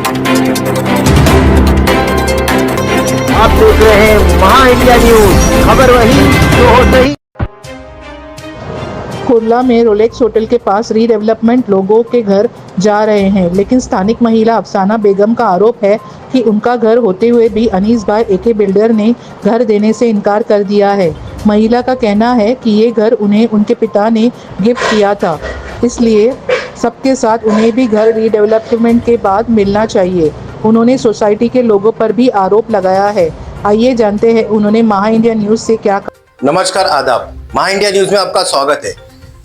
आप देख रहे हैं महा इंडिया न्यूज, खबर वही जो हो सही। कुर्ला में रोलेक्स होटल के पास रीडेवलपमेंट लोगों के घर जा रहे हैं, लेकिन स्थानिक महिला अफसाना बेगम का आरोप है कि उनका घर होते हुए भी अनीस भाई एके बिल्डर ने घर देने से इनकार कर दिया है। महिला का कहना है कि ये घर उन्हें उनके पिता ने गिफ्ट किया था, इसलिए सबके साथ उन्हें भी घर रीडेवलपमेंट के बाद मिलना चाहिए। उन्होंने सोसाइटी के लोगों पर भी आरोप लगाया है। आइए जानते हैं उन्होंने महा इंडिया न्यूज से क्या कहा। नमस्कार, आदाब। महा इंडिया न्यूज में आपका स्वागत है।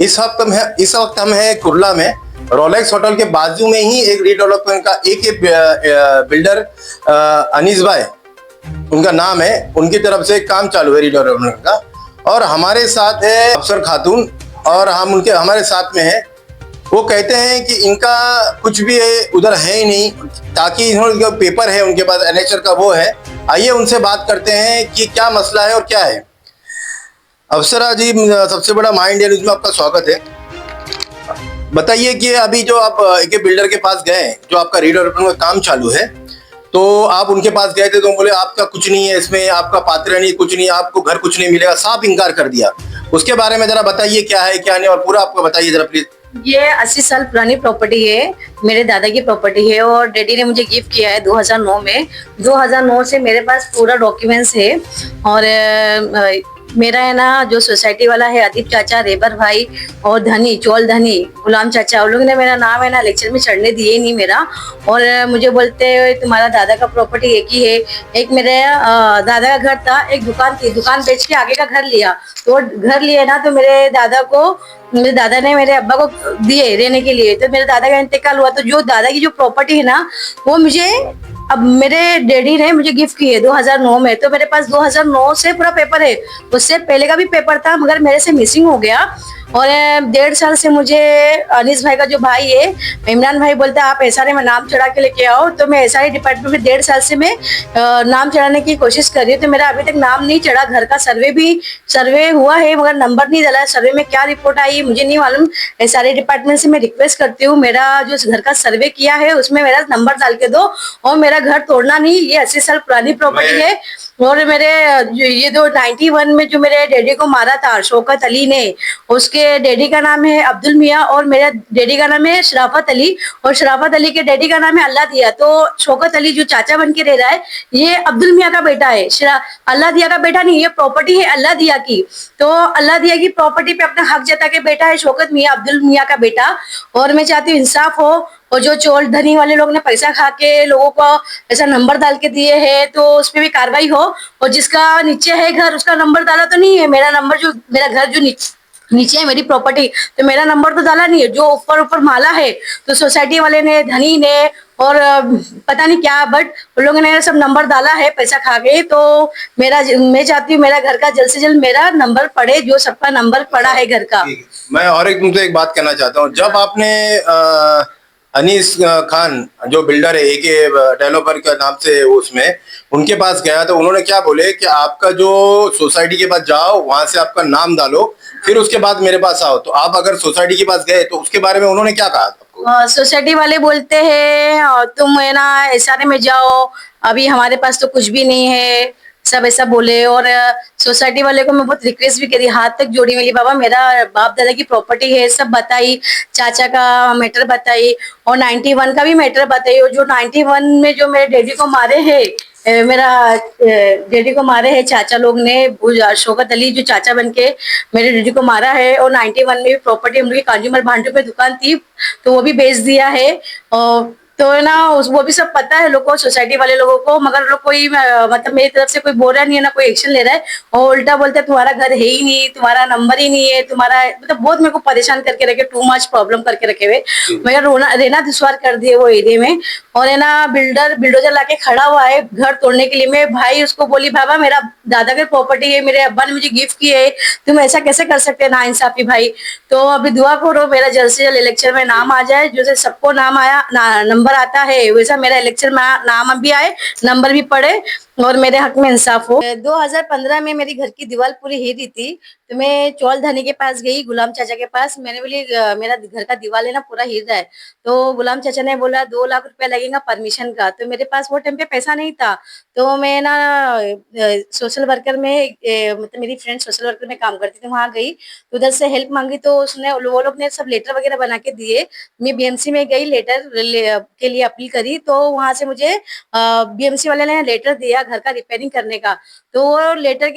इस वक्त हम हैं कुर्ला में। रोलेक्स होटल के बाजू में ही एक रीडेवलपमेंट का एक बिल्डर अनीस भाई उनका नाम है, उनकी तरफ से काम चालू है रीडेवलपमेंट का। और हमारे साथ है अफसर खातून और हमारे साथ में है। वो कहते हैं कि इनका कुछ भी उधर है ही नहीं, ताकि इन्होंने जो पेपर है उनके पास एनेक्चर का वो है। आइए उनसे बात करते हैं कि क्या मसला है और क्या है। अफसरा जी, सबसे बड़ा महा इंडिया न्यूज में आपका स्वागत है। बताइए कि अभी जो आप एक बिल्डर के पास गए, जो आपका रीडेवलपमेंट का काम चालू है, तो आप उनके पास गए थे तो बोले आपका कुछ नहीं है इसमें, आपका पात्र नहीं, कुछ नहीं, आपको घर कुछ नहीं मिलेगा, साफ इनकार कर दिया। उसके बारे में जरा बताइए क्या है क्या नहीं, और पूरा आपको बताइए जरा प्लीज। ये 80 साल पुरानी प्रॉपर्टी है, मेरे दादा की प्रॉपर्टी है और डैडी ने मुझे गिफ्ट किया है 2009 में। 2009 से मेरे पास पूरा डॉक्यूमेंट्स है। और मेरा है ना, जो सोसाइटी वाला है अदीप चाचा, रेबर भाई और धनी, चौल धनी, गुलाम चाचा, उन लोगों ने मेरा नाम है ना इलेक्शन में चढ़ने दिए ही नहीं मेरा। और मुझे बोलते हैं तुम्हारा दादा का प्रॉपर्टी एक ही है। एक मेरे दादा का घर था, एक दुकान थी, दुकान बेच के आगे का घर लिया। तो घर लिए ना, तो मेरे दादा ने मेरे अब्बा को दिए रहने के लिए। तो मेरे दादा का इंतकाल हुआ, तो जो दादा की जो प्रॉपर्टी है ना, वो मुझे अब मेरे डैडी ने मुझे गिफ्ट की है 2009 में। तो मेरे पास 2009 से पूरा पेपर है, उससे पहले का भी पेपर था, मगर मेरे से मिसिंग हो गया। और 1.5 साल से मुझे अनीस भाई का जो भाई है इमरान भाई बोलता है आप एसआरए में नाम चढ़ा के लेके आओ। तो मैं एसआरए डिपार्टमेंट में 1.5 साल से मैं नाम चढ़ाने की कोशिश कर रही हूँ। तो मेरा अभी तक नाम नहीं चढ़ा। घर का सर्वे हुआ है, मगर नंबर नहीं डाला। सर्वे में क्या रिपोर्ट आई मुझे नहीं मालूम। एसआरए डिपार्टमेंट से मैं रिक्वेस्ट करती हूँ, मेरा जो घर का सर्वे किया है उसमें मेरा नंबर डाल के दो और मेरा घर तोड़ना नहीं। ये 80 साल पुरानी प्रॉपर्टी है। और मेरे ये जो 91 में जो मेरे डैडी को मारा था शौकत अली ने, उसके डैडी का नाम है अब्दुल मियाँ और मेरा डैडी का नाम है शराफत अली, और शराफत अली के डैडी का नाम है अल्लाह दिया। तो शौकत अली जो चाचा बन के रह रहा है, ये अब्दुल मियाँ का बेटा है, अल्लाह दिया का बेटा नहीं। ये प्रॉपर्टी है अल्लाह दिया की। तो अल्लाह दिया की प्रॉपर्टी पे अपना हक जता के बेटा है शौकत मियाँ, अब्दुल मियाँ का बेटा। और मैं चाहती हूँ इंसाफ हो, और जो चोर धनी वाले लोग ने पैसा खा के लोगों को ऐसा नंबर डाल के दिए हैं, तो उस पर भी कार्रवाई हो। और जिसका नीचे है घर, उसका नंबर डाला तो नहीं है। मेरा नंबर, जो मेरा घर जो नीचे है मेरी प्रॉपर्टी, तो मेरा नंबर तो डाला नहीं है। जो ऊपर माला है, तो सोसाइटी वाले ने, धनी ने और पता नहीं क्या, बट उन लोगों ने सब नंबर डाला है पैसा खा के। तो मैं चाहती हूँ मेरा घर का जल्द से जल्द मेरा नंबर पड़े, जो सबका नंबर पड़ा है घर का। मैं और तुमसे एक बात कहना चाहता हूँ। जब आपने अनीस खान जो बिल्डर है एक डेवलपर के नाम से, उसमें उनके पास गया तो उन्होंने क्या बोले कि आपका जो सोसाइटी के पास जाओ, वहां से आपका नाम डालो, फिर उसके बाद मेरे पास आओ। तो आप अगर सोसाइटी के पास गए तो उसके बारे में उन्होंने क्या कहा आपको? सोसाइटी वाले बोलते हैं तुम है ना एसआरए में जाओ, अभी हमारे पास तो कुछ भी नहीं है, सब ऐसा बोले। और सोसाइटी वाले को मैं बहुत रिक्वेस्ट भी करी, हाथ तक जोड़ी, मिली बाबा मेरा बाप दादा की प्रॉपर्टी है, सब बताई, चाचा का मैटर बताई और 91 का भी मैटर बताई। और जो 91 में जो मेरे डैडी को मारे हैं, मेरा डैडी को मारे हैं चाचा लोग ने, शौकत अली जो चाचा बनके मेरे डैडी को मारा है। और 91 में भी प्रॉपर्टी उनकी कांजूमर भांडू पे दुकान थी, तो वो भी बेच दिया है। और तो है ना, वो भी सब पता है लोगों को, सोसाइटी वाले लोगों को, मगर लोग कोई मतलब मेरी तरफ से कोई बोल रहा नहीं है ना, कोई एक्शन ले रहा है। और उल्टा बोलते हैं तुम्हारा घर है ही नहीं, तुम्हारा नंबर ही नहीं है, तुम्हारा मतलब बहुत मेरे को परेशान करके रखे, टू मच प्रॉब्लम करके रखे हुए। मेरा रहना दुश्वार कर दिए वो एरिया में। और है ना, बिल्डोजर लाके खड़ा हुआ है घर तोड़ने के लिए। मैं भाई उसको बोली बाबा मेरा दादा की प्रॉपर्टी है, मेरे अब्बा ने मुझे गिफ्ट की है, तुम ऐसा कैसे कर सकते हैं ना इंसाफी भाई। तो अभी दुआ करो मेरा जल्द से जल्द इलेक्शन में नाम आ जाए, जो सबको नाम आया, नंबर नंबर आता है वैसा मेरा इलेक्शन में नाम भी आए, नंबर भी पड़े और मेरे हक में इंसाफ हो। 2015 में मेरी घर की दीवार पूरी हिल रही थी, तो मैं चौल धनी के पास गई, गुलाम चाचा के पास। मैंने बोली मेरा घर का दीवार है ना पूरा हिल रहा है। तो गुलाम चाचा ने बोला 2 लाख रुपया लगेगा परमिशन का। तो मेरे पास वो टाइम पे पैसा नहीं था, तो मैं ना सोशल वर्कर में मतलब मेरी फ्रेंड सोशल वर्कर में काम करती थी, वहां गई तो उधर से हेल्प मांगी, तो उसने वो लोग ने सब लेटर वगैरह बना के दिए। मैं बीएमसी में गई, लेटर के लिए अपील करी, तो वहां से मुझे बीएमसी वाले ने लेटर दिया घर का रिपेयरिंग करने का। तो वो लेटर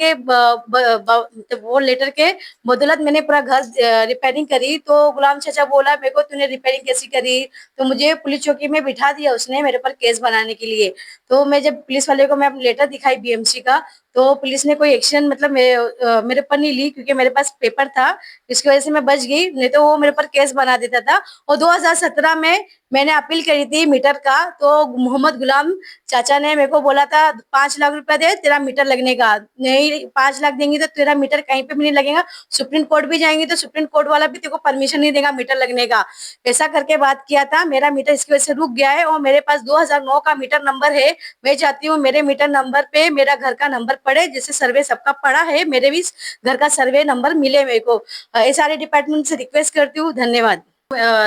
के बदौलत मैंने पूरा घर रिपेयरिंग करी। तो गुलाम चाचा बोला मेरे को तूने रिपेयरिंग कैसी करी, तो मुझे पुलिस चौकी में बिठा दिया उसने मेरे पर केस बनाने के लिए। तो मैं जब पुलिस वाले को मैं अपना लेटर दिखाई बीएमसी का, तो पुलिस ने कोई एक्शन मतलब मेरे पर नहीं ली, क्योंकि मेरे पास पेपर था, इसकी वजह से मैं बच गई, नहीं तो वो मेरे पर केस बना देता था। और 2017 में मैंने अपील करी थी मीटर का, तो मोहम्मद गुलाम चाचा ने मेरे को बोला था 5 लाख रुपया दे तेरा मीटर लगने का। नहीं, 5 लाख देंगी तो तेरा मीटर कहीं पे भी नहीं लगेगा, सुप्रीम कोर्ट भी जाएंगी तो सुप्रीम कोर्ट वाला भी तेरे को परमिशन नहीं देगा मीटर लगने का। ऐसा करके बात किया था, मेरा मीटर इसकी वजह से रुक गया है। और मेरे पास 2009 का मीटर नंबर है। मैं चाहती हूँ मेरे मीटर नंबर पे मेरा घर का नंबर पड़े, जैसे सर्वे सबका पड़ा है, मेरे भी घर का सर्वे नंबर मिले मेरे को। SRA डिपार्टमेंट से रिक्वेस्ट करती हूँ। धन्यवाद।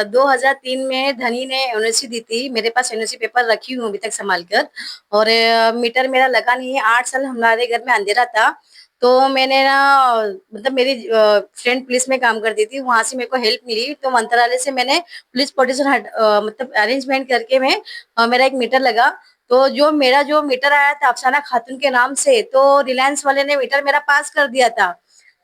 2003 में धनी ने एनओसी दी थी, मेरे पास एनओसी पेपर रखी हूँ अभी तक संभाल कर। और मीटर मेरा लगा नहीं है। 8 साल हमारे घर में अंधेरा था, तो मैंने ना मतलब मेरी फ्रेंड पुलिस में काम करती थी, वहां से मेरे को हेल्प मिली, तो मंत्रालय से मैंने पुलिस प्रोटेक्शन मतलब अरेंजमेंट करके मैं मेरा एक मीटर लगा। तो जो मीटर आया था अफसाना खातून के नाम से, तो रिलायंस वाले ने मीटर मेरा पास कर दिया था।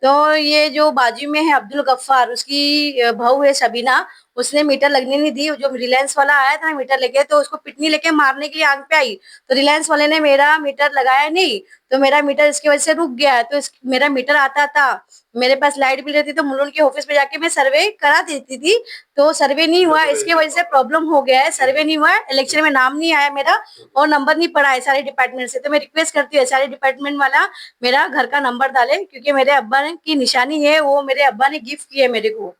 तो ये जो बाजू में है अब्दुल गफ्फार, उसकी बहू है शबीना, उसने मीटर लगने नहीं दी। जो रिलायंस वाला आया था मीटर लेके, तो उसको पिटनी लेके मारने के लिए आग पे आई, तो रिलायंस वाले ने मेरा मीटर लगाया नहीं, तो मेरा मीटर इसकी वजह से रुक गया। तो मेरा मीटर आता था, मेरे पास लाइट भी रहती, तो मुलुन के ऑफिस पे जाके मैं सर्वे करा देती थी, तो सर्वे नहीं हुआ, इसकी वजह से प्रॉब्लम हो गया है। सर्वे नहीं हुआ, इलेक्शन में नाम नहीं आया मेरा और नंबर नहीं पड़ा SRA डिपार्टमेंट से। तो मैं रिक्वेस्ट करती हूँ SRA डिपार्टमेंट वाला मेरा घर का नंबर डाले, क्योंकि मेरे अब्बा की निशानी है, वो मेरे अब्बा ने गिफ्ट की है मेरे को।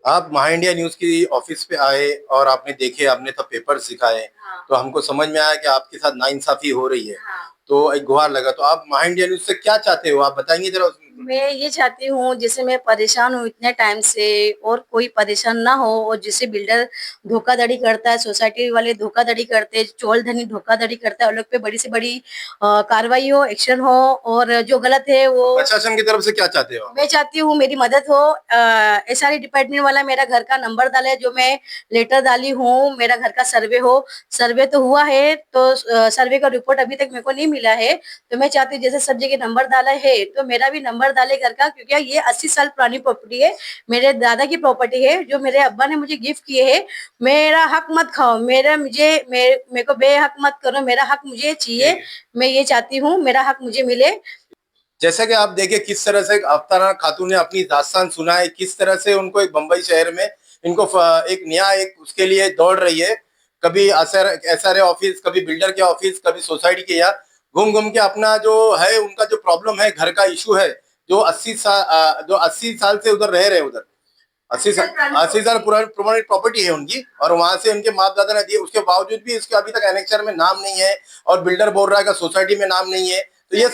आप महा इंडिया न्यूज की ऑफिस पे आए और आपने देखे, आपने तो पेपर्स दिखाए, हाँ। तो हमको समझ में आया कि आपके साथ नाइंसाफी हो रही है। हाँ। तो एक गुहार लगा, तो आप महा इंडिया न्यूज से क्या चाहते हो, आप बताएंगे जरा। मैं ये चाहती हूँ, जैसे मैं परेशान हूँ इतने टाइम से, और कोई परेशान ना हो। और जिसे बिल्डर धोखाधड़ी करता है, सोसाइटी वाले धोखाधड़ी करते हैं, चौल धनी धोखाधड़ी करता है, उन लोग पे बड़ी से बड़ी कार्रवाई हो, एक्शन हो, और जो गलत है वो। प्रशासन की तरफ से क्या चाहते हो? मैं चाहती हूँ मेरी मदद हो। SRA डिपार्टमेंट वाला मेरा घर का नंबर डाले, जो मैं लेटर डाली हूँ, मेरा घर का सर्वे हो। सर्वे तो हुआ है, तो सर्वे का रिपोर्ट अभी तक मेरे को नहीं मिला है। तो मैं चाहती हूँ जैसे सब जगह नंबर डाला है, तो मेरा भी नंबर डाले घर का, क्योंकि ये 80 साल पुरानी प्रॉपर्टी है, मेरे दादा की प्रॉपर्टी है, जो मेरे अब्बा ने मुझे गिफ्ट किए है। मेरा हक मत खाओ, मेरे को बेहक मत करो, मेरा हक मुझे चाहिए। मैं ये चाहती हूँ मेरा हक मुझे मिले। जैसा कि आप देखे किस तरह से अफसाना खातून ने अपनी दास्तान सुनाई, किस तरह से उनको एक बंबई शहर में इनको एक न्याय एक उसके लिए दौड़ रही है। कभी SRA ऑफिस, कभी बिल्डर के ऑफिस, कभी सोसाइटी के यहाँ घूम घूम के अपना जो है उनका जो प्रॉब्लम है, घर का इशू है, जो 80 साल से उधर रह रहे हैं, उधर 80 साल पुरानी प्रॉपर्टी है उनकी, और वहां से उनके माप दादा ने दिए, उसके बावजूद भी इसके अभी तक एनेक्चर में नाम नहीं है, और बिल्डर बोल रहा है कि सोसाइटी में नाम नहीं है। तो ये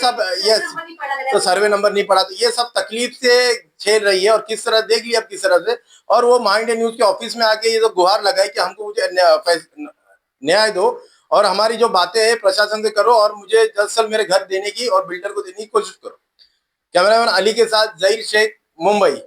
तो सर्वे नंबर नहीं पड़ा, तो ये सब तकलीफ से झेल रही है। और किस तरह देख लिया अब किस तरह से, और वो महा इंडिया न्यूज के ऑफिस में आके ये तो गुहार लगाई कि हमको मुझे न्याय दो, और हमारी जो बातें हैं प्रशासन से करो, और मुझे जल्द से जल्द मेरे घर देने की और बिल्डर को देने की कोशिश करो। कैमरामैन अली के साथ जहीर शेख, मुंबई।